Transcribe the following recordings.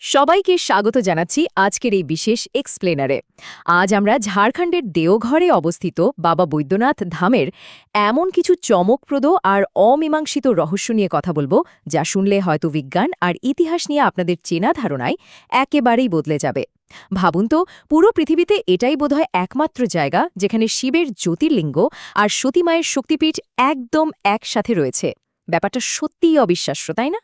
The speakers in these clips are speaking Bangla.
সবাইকে স্বাগত জানাচ্ছি আজকের এই বিশেষ এক্সপ্লেনারে। আজ আমরা ঝাড়খণ্ডের দেওঘরে অবস্থিত বাবা বৈদ্যনাথ ধামের এমন কিছু চমকপ্রদ আর অমীমাংসিত রহস্য নিয়ে কথা বলবো, যা শুনলে হয়তো বিজ্ঞান আর ইতিহাস নিয়ে আপনাদের চেনা ধারণায় একেবারেই বদলে যাবে। ভাবুন তো, পুরো পৃথিবীতে এটাই বোধহয় একমাত্র জায়গা যেখানে শিবের জ্যোতির্লিঙ্গ আর সতীমায়ের শক্তিপীঠ একদম একসাথে রয়েছে। ব্যাপারটা সত্যিই অবিশ্বাস্য, তাই না?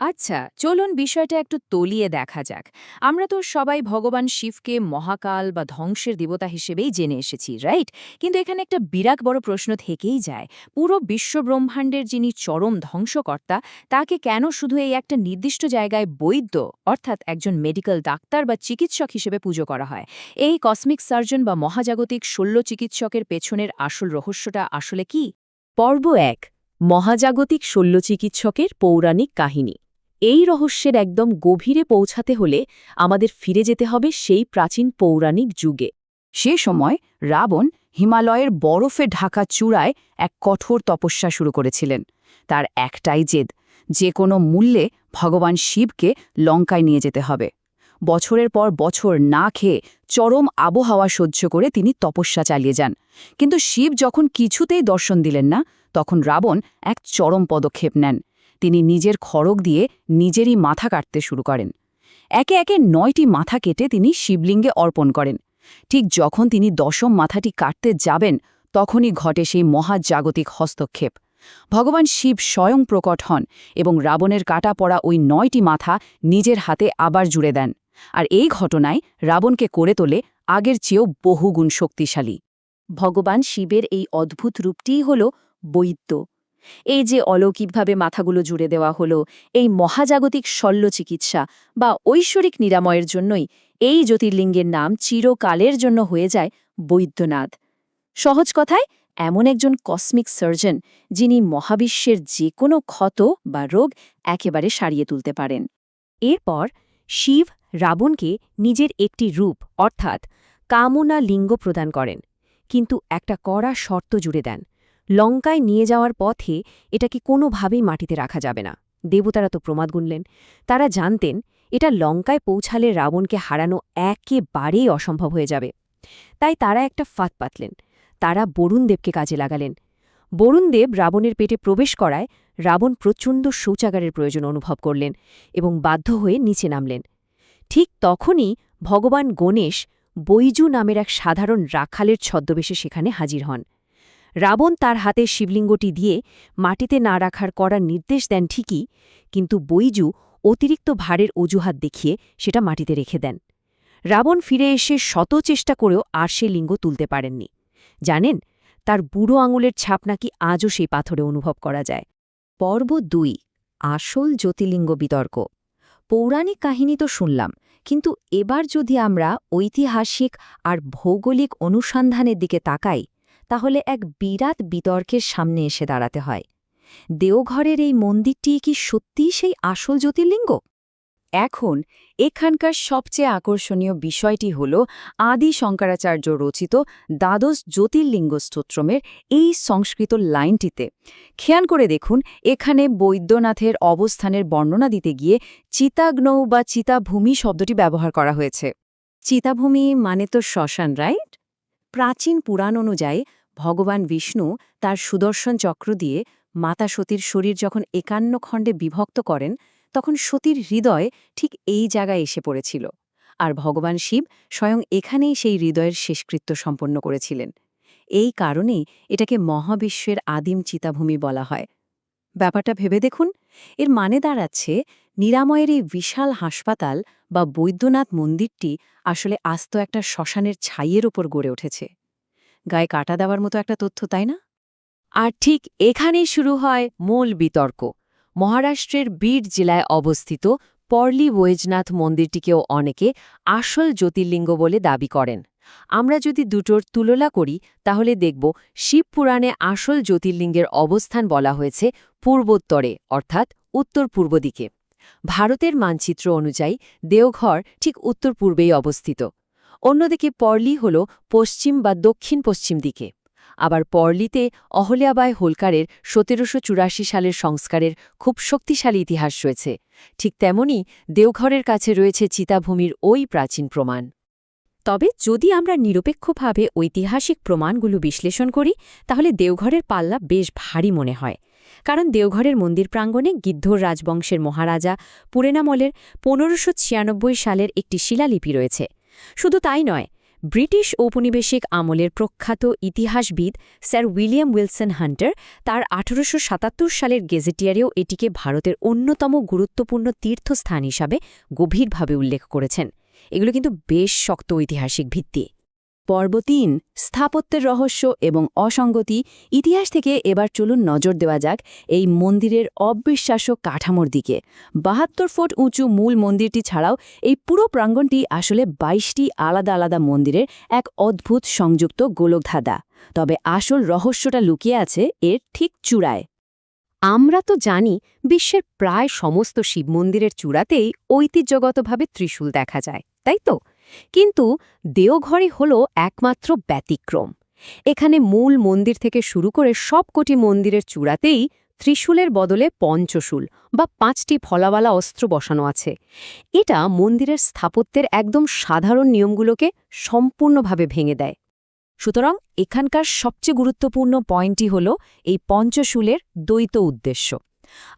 আচ্ছা, চলুন বিষয়টা একটু তলিয়ে দেখা যাক। আমরা তো সবাই ভগবান শিবকে মহাকাল বা ধ্বংসের দেবতা হিসেবেই জেনে এসেছি, রাইট? কিন্তু এখানে একটা বিরাট বড় প্রশ্ন থেকেই যায়। পুরো বিশ্বব্রহ্মাণ্ডের যিনি চরম ধ্বংসকর্তা, তাকে কেন শুধু এই একটা নির্দিষ্ট জায়গায় বৈদ্য, অর্থাৎ একজন মেডিকেল ডাক্তার বা চিকিৎসক হিসেবে পুজো করা হয়? এই কসমিক সার্জন বা মহাজাগতিক শল্য চিকিৎসকের পেছনের আসল রহস্যটা আসলে কি? পর্ব ১, মহাজাগতিক শল্যচিকিৎসকের পৌরাণিক কাহিনী। এই রহস্যের একদম গভীরে পৌঁছাতে হলে আমাদের ফিরে যেতে হবে সেই প্রাচীন পৌরাণিক যুগে। সে সময় রাবণ হিমালয়ের বরফে ঢাকা চূড়ায় এক কঠোর তপস্যা শুরু করেছিলেন। তার একটাই জেদ, যে কোনো মূল্যে ভগবান শিবকে লঙ্কায় নিয়ে যেতে হবে। বছরের পর বছর না খেয়ে চরম আবহাওয়া সহ্য করে তিনি তপস্যা চালিয়ে যান। কিন্তু শিব যখন কিছুতেই দর্শন দিলেন না, তখন রাবণ এক চরম পদক্ষেপ নেন। তিনি নিজের খড়গ দিয়ে নিজেরই মাথা কাটতে শুরু করেন। একে একে ৯টি মাথা কেটে তিনি শিবলিঙ্গে অর্পণ করেন। ঠিক যখন তিনি ১০ম মাথাটি কাটতে যাবেন, তখনই ঘটে সেই মহাজাগতিক হস্তক্ষেপ। ভগবান শিব স্বয়ং প্রকট হন এবং রাবণের কাটা পড়া ওই ৯টি মাথা নিজের হাতে আবার জুড়ে দেন। আর এই ঘটনায় রাবণকে করে তোলে আগের চেয়েও বহুগুণ শক্তিশালী। ভগবান শিবের এই অদ্ভুত রূপটিই হল বৈদ্য। এই যে অলৌকিকভাবে মাথাগুলো জুড়ে দেওয়া হলো, এই মহাজাগতিক শল্য চিকিৎসা বা ঐশ্বরিক নিরাময়ের জন্যই এই জ্যোতির্লিঙ্গের নাম চিরকালের জন্য হয়ে যায় বৈদ্যনাথ। সহজ কথায়, এমন একজন কসমিক সার্জন যিনি মহাবিশ্বের যে কোনো ক্ষত বা রোগ একেবারে সারিয়ে তুলতে পারেন। এরপর শিব রাবণকে নিজের একটি রূপ অর্থাৎ কামনা লিঙ্গ প্রদান করেন, কিন্তু একটা কড়া শর্ত জুড়ে দেন। লঙ্কায় নিয়ে যাওয়ার পথে এটাকে কোনোভাবেই মাটিতে রাখা যাবে না। দেবতারা তো প্রমাদ গুনলেন। তারা জানতেন এটা লঙ্কায় পৌঁছালে রাবণকে হারানো একেবারেই অসম্ভব হয়ে যাবে। তাই তারা একটা ফাঁদ পাতলেন। তারা বরুণদেবকে কাজে লাগালেন। বরুণদেব রাবণের পেটে প্রবেশ করায় রাবণ প্রচণ্ড শৌচাগারের প্রয়োজন অনুভব করলেন এবং বাধ্য হয়ে নিচে নামলেন। ঠিক তখনই ভগবান গণেশ বৈজু নামের এক সাধারণ রাখালের ছদ্মবেশে সেখানে হাজির হন। রাবণ তার হাতে শিবলিঙ্গটি দিয়ে মাটিতে না রাখার করার নির্দেশ দেন ঠিকই, কিন্তু বৈজু অতিরিক্ত ভারের অজুহাত দেখিয়ে সেটা মাটিতে রেখে দেন। রাবণ ফিরে এসে শত চেষ্টা করেও আর সে লিঙ্গ তুলতে পারেননি। জানেন, তার বুড়ো আঙুলের ছাপ নাকি আজও সেই পাথরে অনুভব করা যায়। পর্ব ২, আসল জ্যোতির্লিঙ্গ বিতর্ক। পৌরাণিক কাহিনী তো শুনলাম, কিন্তু এবার যদি আমরা ঐতিহাসিক আর ভৌগোলিক অনুসন্ধানের দিকে তাকাই, তাহলে এক বিরাট বিতর্কের সামনে এসে দাঁড়াতে হয়। দেওঘরের এই মন্দিরটি কি সত্যিই সেই আসল জ্যোতির্লিঙ্গ? এখন এখানকার সবচেয়ে আকর্ষণীয় বিষয়টি হল আদি শঙ্করাচার্য রচিত দ্বাদশ জ্যোতির্লিঙ্গ স্তোত্রমের এই সংস্কৃত লাইনটিতে। খেয়াল করে দেখুন, এখানে বৈদ্যনাথের অবস্থানের বর্ণনা দিতে গিয়ে চিতাগ্নৌ বা চিতাভূমি শব্দটি ব্যবহার করা হয়েছে। চিতাভূমি মানে তো শ্মশান, রাইট? প্রাচীন পুরাণ অনুযায়ী ভগবান বিষ্ণু তার সুদর্শন চক্র দিয়ে মাতা সতীর শরীর যখন ৫১ খণ্ডে বিভক্ত করেন, তখন সতীর হৃদয় ঠিক এই জায়গায় এসে পড়েছিল। আর ভগবান শিব স্বয়ং এখানেই সেই হৃদয়ের শেষকৃত্য সম্পন্ন করেছিলেন। এই কারণেই এটাকে মহাবিশ্বের আদিম চিতাভূমি বলা হয়। ব্যাপারটা ভেবে দেখুন, এর মানে দাঁড়াচ্ছে নিরাময়ের এই বিশাল হাসপাতাল বা বৈদ্যনাথ মন্দিরটি আসলে আস্ত একটা শ্মশানের ছাইয়ের ওপর গড়ে উঠেছে। গায়ে কাটা দেওয়ার মতো একটা তথ্য, তাই না? আর ঠিক এখানেই শুরু হয় মূল বিতর্ক। মহারাষ্ট্রের বীড জেলায় অবস্থিত পর্লি বৈজনাথ মন্দিরটিকেও অনেকে আসল জ্যোতির্লিঙ্গ বলে দাবি করেন। আমরা যদি দুটোর তুলনা করি, তাহলে দেখব শিবপুরাণে আসল জ্যোতির্লিঙ্গের অবস্থান বলা হয়েছে পূর্বোত্তরে, অর্থাৎ উত্তর পূর্ব দিকে। ভারতের মানচিত্র অনুযায়ী দেওঘর ঠিক উত্তর পূর্বেই অবস্থিত। অন্যদিকে পর্লি হল পশ্চিম বা দক্ষিণ পশ্চিম দিকে। আবার পর্লিতে অহল্যাবাই হোলকারের ১৭৮৪ সালের সংস্কারের খুব শক্তিশালী ইতিহাস রয়েছে। ঠিক তেমনি দেওঘরের কাছে রয়েছে চিতাভূমির ওই প্রাচীন প্রমাণ। তবে যদি আমরা নিরপেক্ষভাবে ঐতিহাসিক প্রমাণগুলো বিশ্লেষণ করি তাহলে দেওঘরের পাল্লা বেশ ভারী মনে হয়। কারণ দেওঘরের মন্দির প্রাঙ্গণে গিদ্ধর রাজবংশের মহারাজা পুরেনামলের ১৫৯৬ সালের একটি শিলালিপি রয়েছে। শুধু তাই নয়, ব্রিটিশ ঔপনিবেশিক আমলের প্রখ্যাত ইতিহাসবিদ স্যার উইলিয়াম উইলসন হান্টার তার ১৮৭৭ সালের গেজেটিয়ারেও এটিকে ভারতের অন্যতম গুরুত্বপূর্ণ তীর্থস্থান হিসাবে গভীরভাবে উল্লেখ করেছেন। এগুলো কিন্তু বেশ শক্ত ঐতিহাসিক ভিত্তি। পর্ব ৩, স্থাপত্যের রহস্য এবং অসঙ্গতি। ইতিহাস থেকে এবার চলুন নজর দেওয়া যাক এই মন্দিরের অবিশ্বাস্য কাঠামোর দিকে। ৭২ ফুট উঁচু মূল মন্দিরটি ছাড়াও এই পুরো প্রাঙ্গণটি আসলে ২২টি আলাদা আলাদা মন্দিরের এক অদ্ভুত সংযুক্ত গোলকধাঁধা। তবে আসল রহস্যটা লুকিয়ে আছে এর ঠিক চূড়ায়। আমরা তো জানি বিশ্বের প্রায় সমস্ত শিব মন্দিরের চূড়াতেই ঐতিহ্যগতভাবে ত্রিশূল দেখা যায়, তাই তো? কিন্তু দেওঘরই হল একমাত্র ব্যতিক্রম। এখানে মূল মন্দির থেকে শুরু করে সবকটি মন্দিরের চূড়াতেই ত্রিশূলের বদলে পঞ্চশূল বা ৫টি ফলাওয়ালা অস্ত্র বসানো আছে। এটা মন্দিরের স্থাপত্যের একদম সাধারণ নিয়মগুলোকে সম্পূর্ণভাবে ভেঙে দেয়। সুতরাং এখানকার সবচেয়ে গুরুত্বপূর্ণ পয়েন্টই হল এই পঞ্চশূলের দ্বৈত উদ্দেশ্য।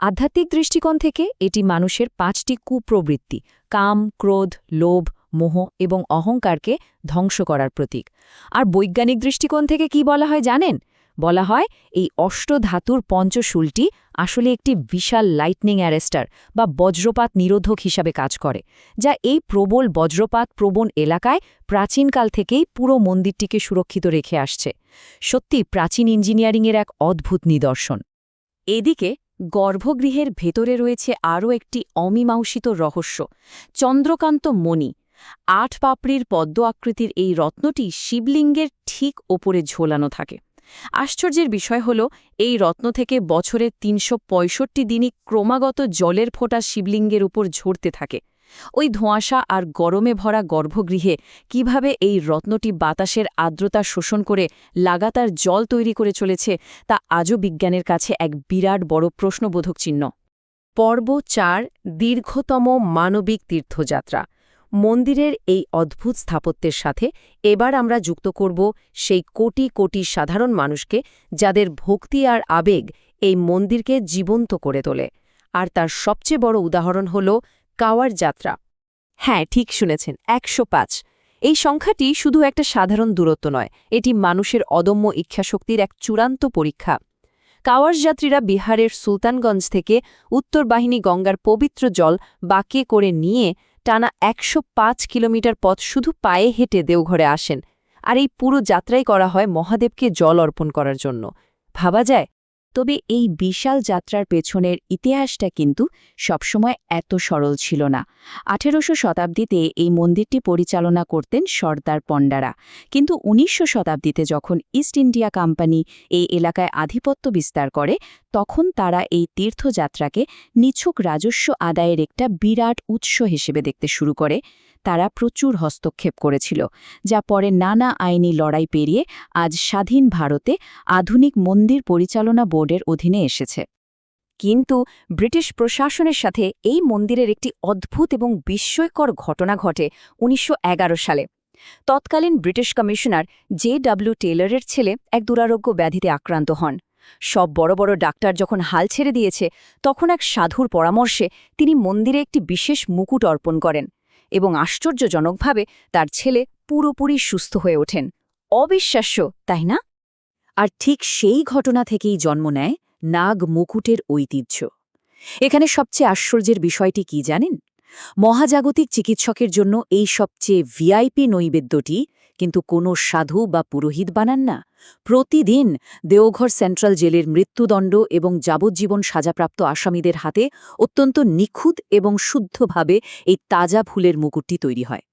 আধ্যাত্মিক দৃষ্টিকোণ থেকে এটি মানুষের ৫টি কুপ্রবৃত্তি কাম, ক্রোধ, লোভ, মোহ এবং অহংকারকে ধ্বংস করার প্রতীক। আর বৈজ্ঞানিক দৃষ্টিকোণ থেকে কি বলা হয় জানেন? বলা হয় এই অষ্টধাতুর পঞ্চশূলটি আসলে একটি বিশাল লাইটনিং অ্যারেস্টার বা বজ্রপাত নিরোধক হিসাবে কাজ করে, যা এই প্রবল বজ্রপাত প্রবণ এলাকায় প্রাচীনকাল থেকেই পুরো মন্দিরটিকে সুরক্ষিত রেখে আসছে। সত্যি প্রাচীন ইঞ্জিনিয়ারিংয়ের এক অদ্ভুত নিদর্শন। এদিকে গর্ভগৃহের ভেতরে রয়েছে আরও একটি অমীমাংসিত রহস্য, চন্দ্রকান্ত মণি। ৮ পাপড়ির পদ্ম আকৃতির এই রত্নটি শিবলিঙ্গের ঠিক ওপরে ঝোলানো থাকে। আশ্চর্যের বিষয় হল এই রত্ন থেকে বছরের ৩৬৫ দিনই ক্রমাগত জলের ফোঁটা শিবলিঙ্গের উপর ঝরতে থাকে। ওই ধোঁয়াশা আর গরমে ভরা গর্ভগৃহে কিভাবে এই রত্নটি বাতাসের আর্দ্রতা শোষণ করে লাগাতার জল তৈরি করে চলেছে তা আজও বিজ্ঞানের কাছে এক বিরাট বড় প্রশ্নবোধক চিহ্ন। পর্ব ৪, দীর্ঘতম মানবিক তীর্থযাত্রা। মন্দিরের এই অদ্ভুত স্থাপত্যের সাথে এবার আমরা যুক্ত করব সেই কোটি কোটি সাধারণ মানুষকে যাদের ভক্তি আর আবেগ এই মন্দিরকে জীবন্ত করে তোলে। আর তার সবচেয়ে বড় উদাহরণ হল কাওয়াড় যাত্রা। হ্যাঁ, ঠিক শুনেছেন, ১০৫। এই সংখ্যাটি শুধু একটা সাধারণ দূরত্ব নয়, এটি মানুষের অদম্য ইচ্ছাশক্তির এক চূড়ান্ত পরীক্ষা। কাওয়াড় যাত্রীরা বিহারের সুলতানগঞ্জ থেকে উত্তর বাহিনী গঙ্গার পবিত্র জল বাঁকে করে নিয়ে টানা ১০৫ কিলোমিটার পথ শুধু পায়ে হেঁটে দেওঘরে আসেন। আর এই পুরো যাত্রাই করা হয় মহাদেবকে জল অর্পণ করার জন্য। ভাবা যায়? তবে এই বিশাল যাত্রার পেছনের ইতিহাসটা কিন্তু সবসময় এত সরল ছিল না। ১৮০০ শতাব্দীতে এই মন্দিরটি পরিচালনা করতেন সর্দার পণ্ডারা, কিন্তু ১৯০০ শতাব্দীতে যখন ইস্ট ইন্ডিয়া কোম্পানি এই এলাকায় আধিপত্য বিস্তার করে তখন তারা এই তীর্থযাত্রাকে নিছক রাজস্ব আদায়ের একটা বিরাট উৎস হিসেবে দেখতে শুরু করে। তারা প্রচুর হস্তক্ষেপ করেছিল, যা পরে নানা আইনি লড়াই পেরিয়ে আজ স্বাধীন ভারতে আধুনিক মন্দির পরিচালনা বোর্ডের অধীনে এসেছে। কিন্তু ব্রিটিশ প্রশাসনের সাথে এই মন্দিরের একটি অদ্ভুত এবং বিস্ময়কর ঘটনা ঘটে ১৯১১ সালে। তৎকালীন ব্রিটিশ কমিশনার জে.ডব্লিউ. টেলরের ছেলে এক দুরারোগ্য ব্যাধিতে আক্রান্ত হন। সব বড় বড় ডাক্তার যখন হাল ছেড়ে দিয়েছে তখন এক সাধুর পরামর্শে তিনি মন্দিরে একটি বিশেষ মুকুট অর্পণ করেন এবং আশ্চর্যজনকভাবে তার ছেলে পুরোপুরি সুস্থ হয়ে ওঠেন। অবিশ্বাস্য, তাই না? আর ঠিক সেই ঘটনা থেকেই জন্ম নেয় নাগ মুকুটের ঐতিহ্য। এখানে সবচেয়ে আশ্চর্যের বিষয়টি কি জানেন? মহাজাগতিক চিকিৎসকের জন্য এই সবচেয়ে ভিআইপি নৈবেদ্যটি কিন্তু কোনো সাধু বা পুরোহিত বানান না। প্রতিদিন দেওঘর সেন্ট্রাল জেলের মৃত্যুদণ্ড এবং যাবজ্জীবন সাজাপ্রাপ্ত আসামিদের হাতে অত্যন্ত নিখুঁত এবং শুদ্ধভাবে এই তাজা ফুলের মুকুটটি তৈরি হয়।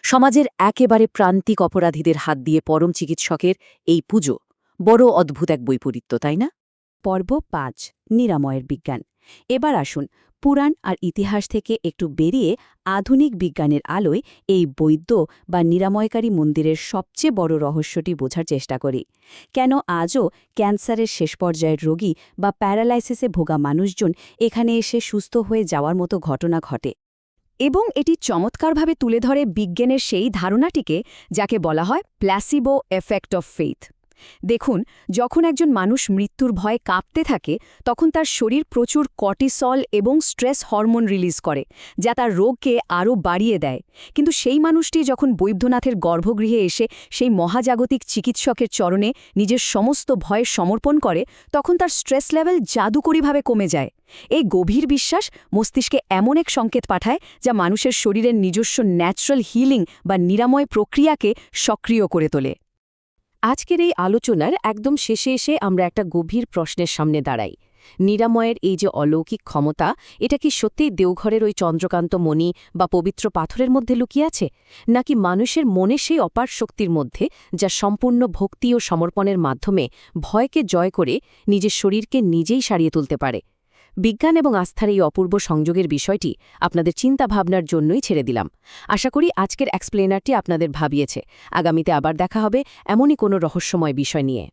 সমাজের একেবারে প্রান্তিক অপরাধীদের হাত দিয়ে পরম চিকিৎসকের এই পুজো বড় অদ্ভুত এক বৈপরীত্য, তাই না? পর্ব ৫ নিরাময়ের বিজ্ঞান। এবার আসুন পুরাণ আর ইতিহাস থেকে একটু বেরিয়ে আধুনিক বিজ্ঞানের আলোয় এই বৈদ্য বা নিরাময়কারী মন্দিরের সবচেয়ে বড় রহস্যটি বোঝার চেষ্টা করি। কেন আজও ক্যান্সারের শেষ পর্যায়ের রোগী বা প্যারালাইসিসে ভোগা মানুষজন এখানে এসে সুস্থ হয়ে যাওয়ার মতো ঘটনা ঘটে। এবং এটি চমৎকারভাবে তুলে ধরে বিজ্ঞানের সেই ধারণাটিকে যাকে বলা হয় প্ল্যাসিবো এফেক্ট অফ ফেইথ। দেখুন, যখন একজন মানুষ মৃত্যুর ভয়ে কাঁপতে থাকে তখন তার শরীর প্রচুর কর্টিসল এবং স্ট্রেস হরমোন রিলিজ করে, যা তার রোগকে আরও বাড়িয়ে দেয়। কিন্তু সেই মানুষটি যখন বৈদ্যনাথের গর্ভগৃহে এসে সেই মহাজাগতিক চিকিৎসকের চরণে নিজের সমস্ত ভয় সমর্পণ করে, তখন তার স্ট্রেস লেভেল জাদুকরীভাবে কমে যায়। এই গভীর বিশ্বাস মস্তিষ্কে এমন এক সংকেত পাঠায় যা মানুষের শরীরের নিজস্ব ন্যাচারাল হিলিং বা নিরাময় প্রক্রিয়াকে সক্রিয় করে তোলে। আজকের এই আলোচনার একদম শেষে এসে আমরা একটা গভীর প্রশ্নের সামনে দাঁড়াই। নিরাময়ের এই যে অলৌকিক ক্ষমতা, এটা কি সত্যিই দেওঘরের ওই চন্দ্রকান্ত মণি বা পবিত্র পাথরের মধ্যে লুকিয়ে আছে, নাকি মানুষের মনে সেই অপার শক্তির মধ্যে, যা সম্পূর্ণ ভক্তি ও সমর্পণের মাধ্যমে ভয়কে জয় করে নিজের শরীরকে নিজেই সারিয়ে তুলতে পারে? বিজ্ঞান এবং আস্থার এই অপূর্ব সংযোগের বিষয়টি আপনাদের চিন্তাভাবনার জন্যই ছেড়ে দিলাম। আশা করি আজকের এক্সপ্লেনারটি আপনাদের ভাবিয়েছে। আগামীতে আবার দেখা হবে এমনই কোনো রহস্যময় বিষয় নিয়ে।